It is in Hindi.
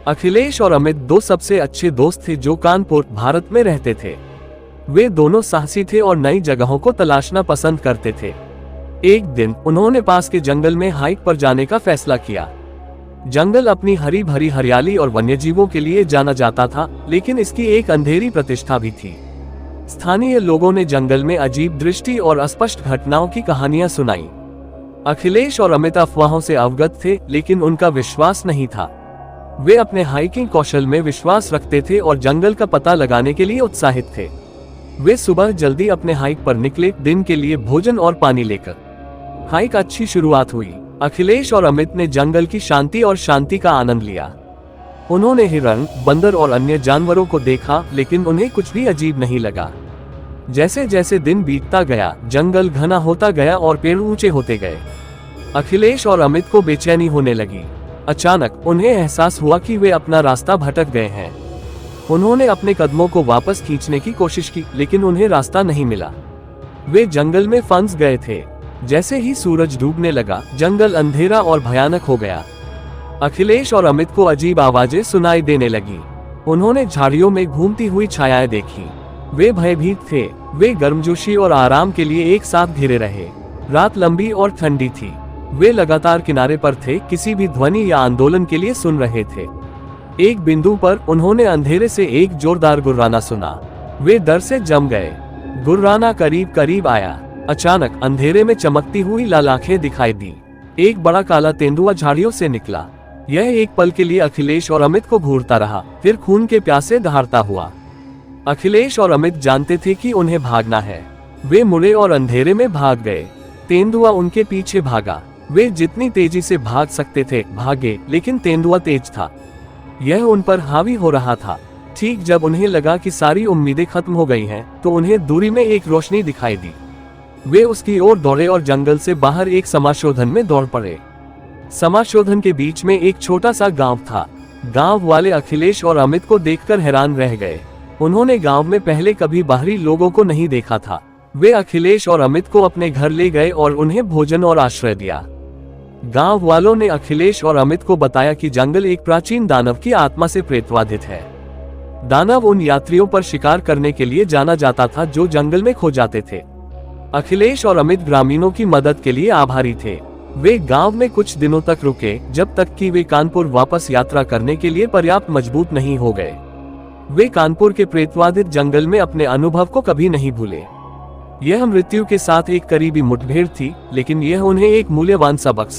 अखिलेश और अमित दो सबसे अच्छे दोस्त थे जो कानपुर, भारत में रहते थे। वे दोनों साहसी थे और नई जगहों को तलाशना पसंद करते थे। एक दिन उन्होंने पास के जंगल में हाइक पर जाने का फैसला किया। जंगल अपनी हरी भरी हरियाली और वन्यजीवों के लिए जाना जाता था, लेकिन इसकी एक अंधेरी प्रतिष्ठा भी थी। स्थानीय लोगों ने जंगल में अजीब दृष्टि और अस्पष्ट घटनाओं की कहानियां सुनाई। अखिलेश और अमित अफवाहों से अवगत थे, लेकिन उनका विश्वास नहीं था। वे अपने हाइकिंग कौशल में विश्वास रखते थे और जंगल का पता लगाने के लिए उत्साहित थे। वे सुबह जल्दी अपने हाइक पर निकले, दिन के लिए भोजन और पानी लेकर। हाइक अच्छी शुरुआत हुई। अखिलेश और अमित ने जंगल की शांति का आनंद लिया। उन्होंने हिरण, बंदर और अन्य जानवरों को देखा, लेकिन उन्हें कुछ भी अजीब नहीं लगा। जैसे जैसे दिन बीतता गया, जंगल घना होता गया और पेड़ ऊंचे होते गए। अखिलेश और अमित को बेचैनी होने लगी। अचानक उन्हें एहसास हुआ कि वे अपना रास्ता भटक गए हैं। उन्होंने अपने कदमों को वापस खींचने की कोशिश की, लेकिन उन्हें रास्ता नहीं मिला। वे जंगल में फंस गए थे। जैसे ही सूरज डूबने लगा, जंगल अंधेरा और भयानक हो गया। अखिलेश और अमित को अजीब आवाजें सुनाई देने लगी। उन्होंने झाड़ियों में घूमती हुई छायाएं देखी। वे भयभीत थे। वे गर्मजोशी और आराम के लिए एक साथ घिरे रहे। रात लंबी और ठंडी थी। वे लगातार किनारे पर थे, किसी भी ध्वनि या आंदोलन के लिए सुन रहे थे। एक बिंदु पर उन्होंने अंधेरे से एक जोरदार गुर्राना सुना। वे डर से जम गए। गुर्राना करीब करीब आया। अचानक अंधेरे में चमकती हुई लाल आंखें दिखाई दी। एक बड़ा काला तेंदुआ झाड़ियों से निकला। यह एक पल के लिए अखिलेश और अमित को घूरता रहा, फिर खून के प्यासे दहाड़ता हुआ। अखिलेश और अमित जानते थे कि उन्हें भागना है। वे मुड़े और अंधेरे में भाग गए। तेंदुआ उनके पीछे भागा। वे जितनी तेजी से भाग सकते थे भागे, लेकिन तेंदुआ तेज था। यह उन पर हावी हो रहा था। ठीक जब उन्हें लगा कि सारी उम्मीदें खत्म हो गई हैं, तो उन्हें दूरी में एक रोशनी दिखाई दी। वे उसकी ओर दौड़े और जंगल से बाहर एक समाशोधन में दौड़ पड़े। समाशोधन के बीच में एक छोटा सा गांव था। गांव वाले अखिलेश और अमित को देखकर हैरान रह गए। उन्होंने गांव में पहले कभी बाहरी लोगों को नहीं देखा था। वे अखिलेश और अमित को अपने घर ले गए और उन्हें भोजन और आश्रय दिया। गांव वालों ने अखिलेश और अमित को बताया कि जंगल एक प्राचीन दानव की आत्मा से प्रेतवाधित है। दानव उन यात्रियों पर शिकार करने के लिए जाना जाता था जो जंगल में खो जाते थे। अखिलेश और अमित ग्रामीणों की मदद के लिए आभारी थे। वे गांव में कुछ दिनों तक रुके, जब तक कि वे कानपुर वापस यात्रा करने के लिए पर्याप्त मजबूत नहीं हो गए। वे कानपुर के प्रेतवाधित जंगल में अपने अनुभव को कभी नहीं भूले। यह मृत्यु के साथ एक करीबी मुठभेड़ थी, लेकिन यह उन्हें एक मूल्यवान सबक